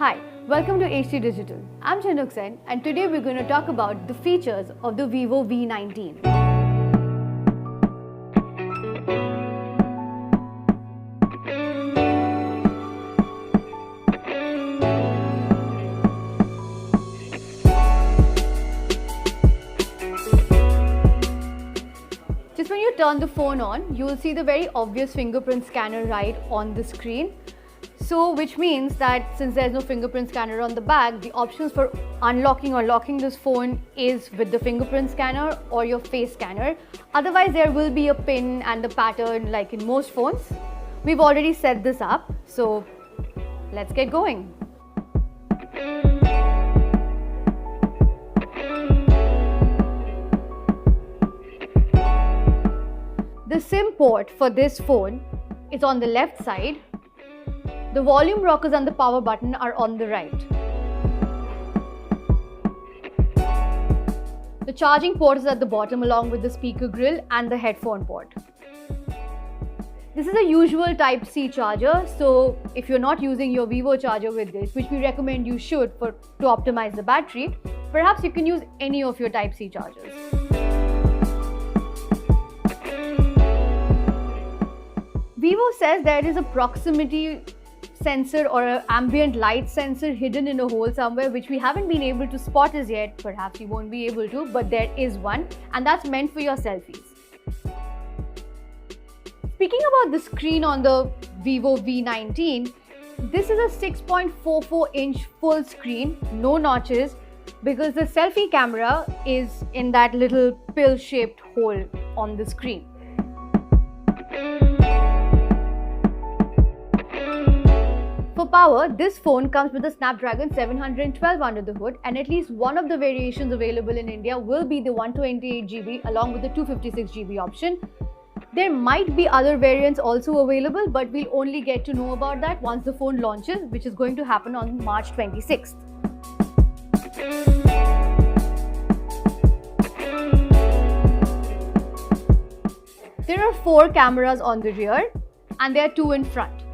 Hi, welcome to HT Digital. I'm Chinuk Sen and today we're going to talk about the features of the Vivo V19. Just when you turn the phone on, you will see the very obvious fingerprint scanner right on the screen. So, which means that since there's no fingerprint scanner on the back, the options for unlocking or locking this phone is with the fingerprint scanner or your face scanner. Otherwise, there will be a pin and a pattern like in most phones. We've already set this up, so let's get going. The SIM port for this phone is on the left side. The volume rockers and the power button are on the right. The charging port is at the bottom along with the speaker grill and the headphone port. This is a usual Type-C charger, so if you're not using your Vivo charger with this, which we recommend you should to optimize the battery, perhaps you can use any of your Type-C chargers. Vivo says there is a proximity sensor or an ambient light sensor hidden in a hole somewhere, which we haven't been able to spot as yet. Perhaps you won't be able to, but there is one, and that's meant for your selfies. Speaking about the screen on the Vivo V19, this is a 6.44-inch full screen, no notches, because the selfie camera is in that little pill-shaped hole on the screen. For power, this phone comes with a Snapdragon 712 under the hood, and at least one of the variations available in India will be the 128GB along with the 256GB option. There might be other variants also available, but we'll only get to know about that once the phone launches, which is going to happen on March 26th. There are 4 cameras on the rear and there are 2 in front.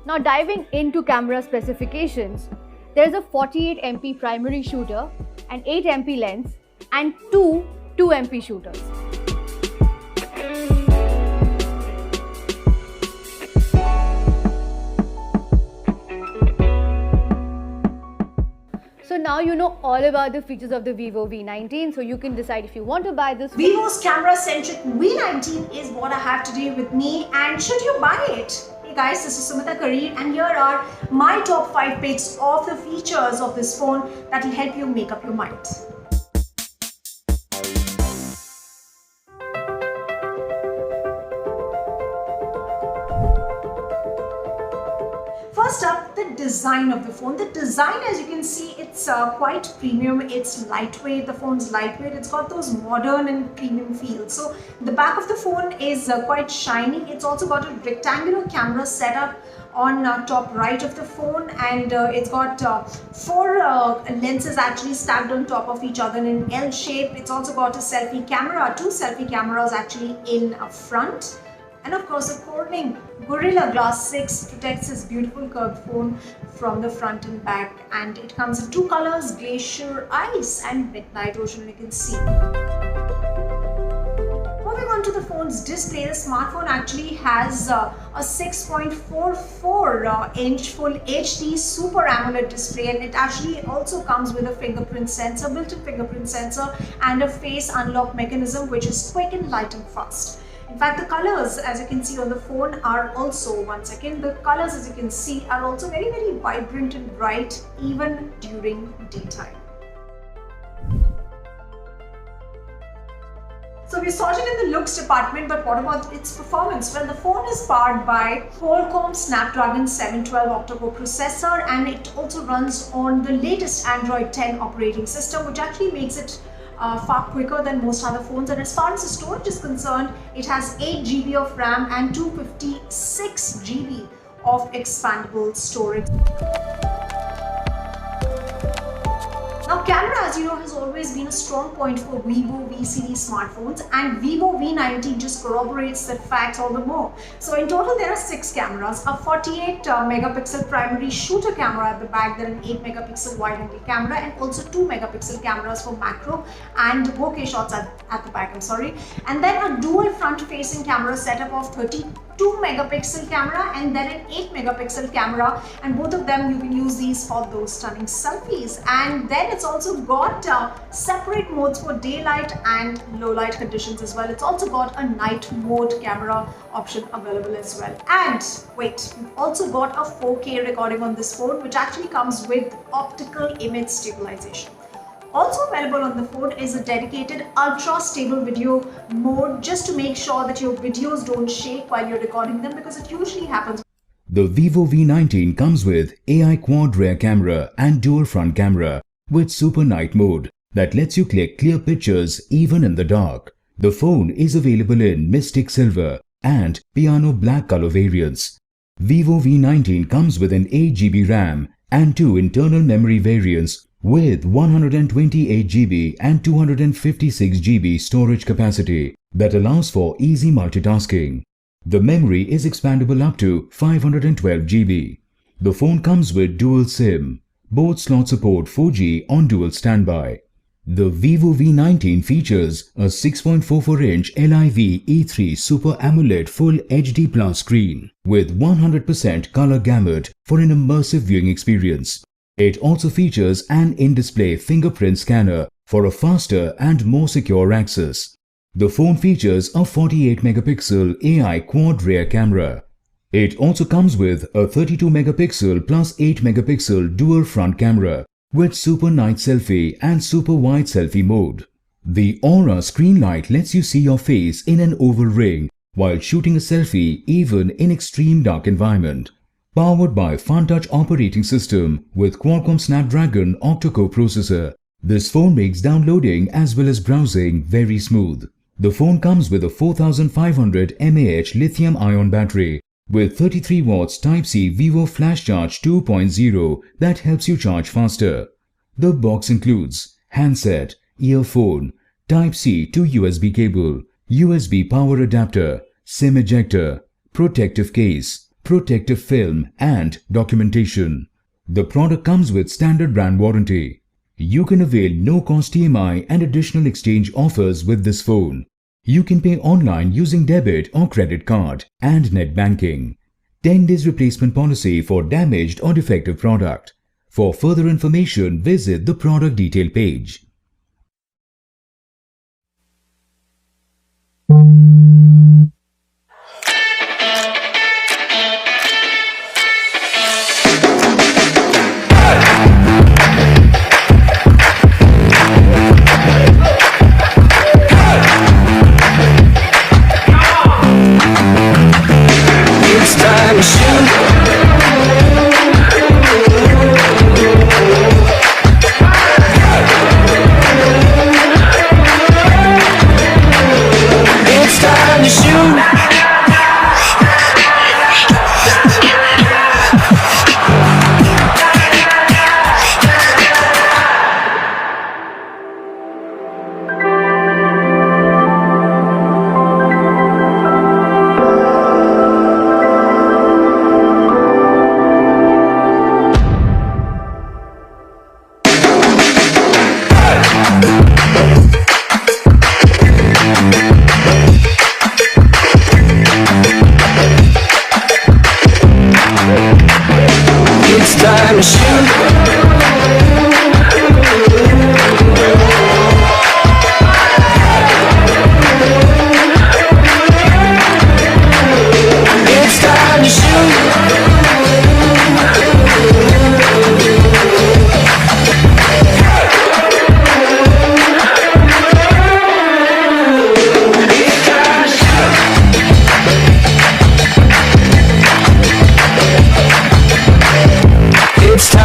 Now diving into camera specifications, there is a 48MP primary shooter, an 8MP lens and 2 2MP shooters. So now you know all about the features of the Vivo V19, so you can decide if you want to buy this. Vivo's camera-centric V19 is what I have today with me, and should you buy it? Hey guys, this is Sumita Kareer and here are my top 5 picks of the features of this phone that will help you make up your mind. First up, the design of the phone. The design, as you can see, it's quite premium. It's lightweight. The phone's lightweight. It's got those modern and premium feels. So the back of the phone is quite shiny. It's also got a rectangular camera setup on top right of the phone, and it's got 4 lenses actually stacked on top of each other in an L shape. It's also got a selfie camera, 2 selfie cameras actually in front. And of course, the Corning Gorilla Glass 6 protects this beautiful curved phone from the front and back, and it comes in 2 colors, Glacier Ice and Midnight Ocean, you can see. Moving on to the phone's display, the smartphone actually has a 6.44-inch Full HD Super AMOLED display, and it actually also comes with a fingerprint sensor, built-in fingerprint sensor, and a face unlock mechanism which is quick and light and fast. In fact, the colors, as you can see on the phone, are also, the colors, as you can see, are also very, very vibrant and bright even during daytime. So we sorted in the looks department, but what about its performance? Well, the phone is powered by Qualcomm Snapdragon 712 octa-core processor, and it also runs on the latest Android 10 operating system, which actually makes it far quicker than most other phones. And as far as the storage is concerned, it has 8GB of RAM and 256GB of expandable storage. Now, Camera, as you know, has always been a strong point for Vivo V series smartphones, and Vivo V90 just corroborates that fact all the more. So in total, there are 6 cameras: a 48 megapixel primary shooter camera at the back, then an 8 megapixel wide-angle camera, and also 2 megapixel cameras for macro and bokeh shots at the back. And then a dual front-facing camera setup of 32 megapixel camera and then an 8 megapixel camera, and both of them you can use these for those stunning selfies. And then it's also got separate modes for daylight and low light conditions as well. It's also got a night mode camera option available as well. And wait, we've also got a 4K recording on this phone, which actually comes with optical image stabilization. Also available on the phone is a dedicated ultra stable video mode, just to make sure that your videos don't shake while you're recording them, because it usually happens. The Vivo V19 comes with AI quad rear camera and dual front camera with super night mode that lets you click clear pictures even in the dark. The phone is available in Mystic Silver and Piano Black color variants. Vivo V19 comes with an 8GB RAM and 2 internal memory variants with 128GB and 256GB storage capacity that allows for easy multitasking. The memory is expandable up to 512GB. The phone comes with dual SIM. Both slots support 4G on dual standby. The Vivo V19 features a 6.44-inch LIV E3 Super AMOLED Full HD Plus screen with 100% color gamut for an immersive viewing experience. It also features an in-display fingerprint scanner for a faster and more secure access. The phone features a 48 megapixel AI quad rear camera. It also comes with a 32 megapixel plus 8 megapixel dual front camera with super night selfie and super wide selfie mode. The Aura screen light lets you see your face in an oval ring while shooting a selfie even in extreme dark environment. Powered by FunTouch operating system with Qualcomm Snapdragon octa-core processor, this phone makes downloading as well as browsing very smooth. The phone comes with a 4500 mAh lithium-ion battery with 33 watts Type-C Vivo Flash Charge 2.0 that helps you charge faster. The box includes handset, earphone, Type-C to USB cable, USB power adapter, SIM ejector, protective case, protective film and documentation. The product comes with standard brand warranty. You can avail no-cost EMI and additional exchange offers with this phone. You can pay online using debit or credit card and net banking. 10 days replacement policy for damaged or defective product. For further information, visit the product detail page. It's time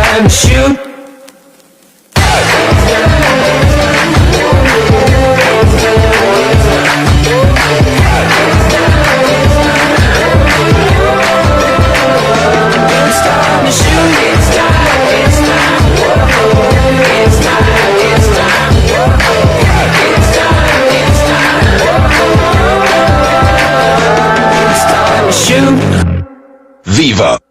Viva.